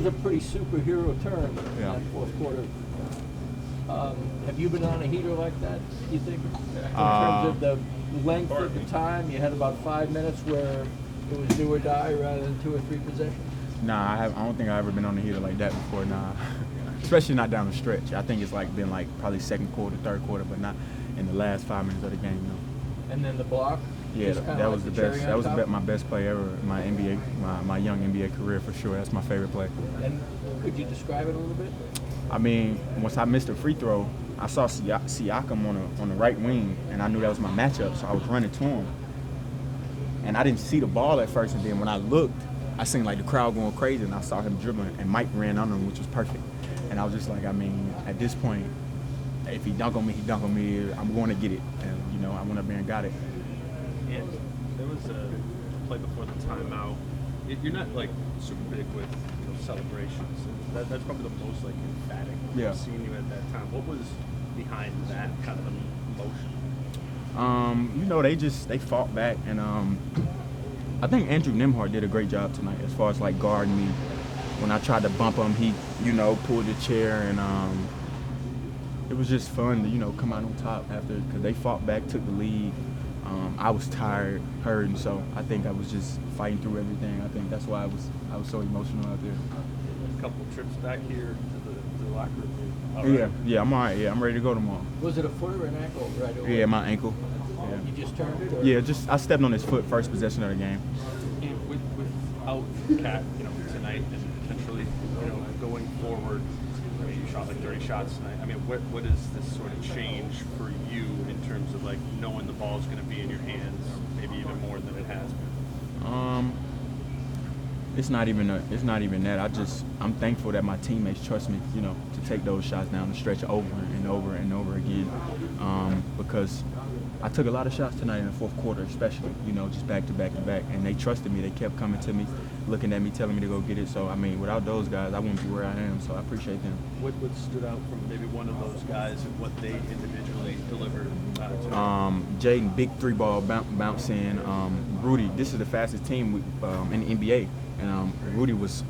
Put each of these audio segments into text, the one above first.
was a pretty superhero turn in that fourth quarter. Have you been on a heater like that, do you think? In terms of the length of the time, you had about 5 minutes where it was do or die rather than 2 or 3 possessions? Nah, I don't think I've ever been on a heater like that before, nah. Especially not down the stretch. I think it's been probably second quarter, third quarter, but not in the last 5 minutes of the game, no. And then the block? Yeah, that was the best. That was my best play ever in my NBA, my young NBA career for sure. That's my favorite play. And could you describe it a little bit? I mean, once I missed a free throw, I saw Siakam on the right wing, and I knew that was my matchup, so I was running to him. And I didn't see the ball at first, and then when I looked, I seen the crowd going crazy, and I saw him dribbling, and Mike ran under him, which was perfect. And I was just at this point, if he dunk on me, he dunk on me. I'm going to get it, and I went up there and got it. And there was a play before the timeout. You're not super big with celebrations. That's probably the most emphatic I've seen you at that time. What was behind that kind of emotion? They fought back, and I think Andrew Nembhard did a great job tonight as far as guarding me. When I tried to bump him, he pulled the chair, and it was just fun to come out on top after, because they fought back, took the lead. I was tired, hurting, so I think I was just fighting through everything. I think that's why I was so emotional out there. A couple of trips back here to the locker room. Yeah, I'm all right. Yeah, I'm ready to go tomorrow. Was it a foot or an ankle right away? Yeah, my ankle. Yeah. You just turned it? Or? Yeah, I stepped on his foot first possession of the game. And without Cat, tonight and potentially, going forward, you shot 30 shots tonight. I mean, what does this sort of change for you in terms of knowing the ball's going to be in your hands, maybe even more than it has been? It's not even that. I'm thankful that my teammates trust me, to take those shots down the stretch over and over and over again, because I took a lot of shots tonight in the fourth quarter, especially, just back to back to back, and they trusted me. They kept coming to me, looking at me, telling me to go get it. So, I mean, without those guys, I wouldn't be where I am, so I appreciate them. What stood out from maybe one of those guys and what they individually delivered tonight? Jaden, big 3-ball bounce in. Rudy, this is the fastest team in the NBA, and Rudy was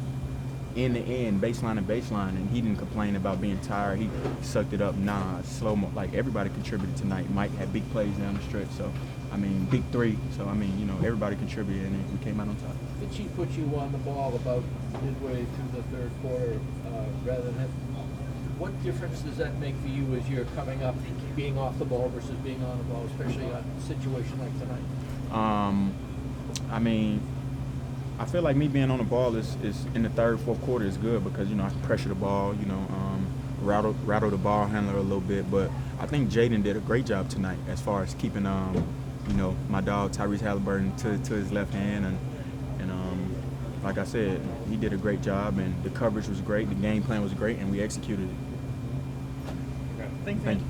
in the end, baseline to baseline, and he didn't complain about being tired. He sucked it up, slow-mo. Everybody contributed tonight. Mike had big plays down the stretch, so, I mean, big 3. So, I mean, everybody contributed, and we came out on top. Did she put you on the ball about midway through the third quarter rather than him? What difference does that make for you as you're coming up, being off the ball versus being on the ball, especially on a situation like tonight? I mean, I feel like me being on the ball is in the third, fourth quarter is good because, I can pressure the ball, rattle the ball handler a little bit. But I think Jaden did a great job tonight as far as keeping, my dog Tyrese Halliburton to his left hand. And like I said, he did a great job, and the coverage was great, the game plan was great, and we executed it. Thank you.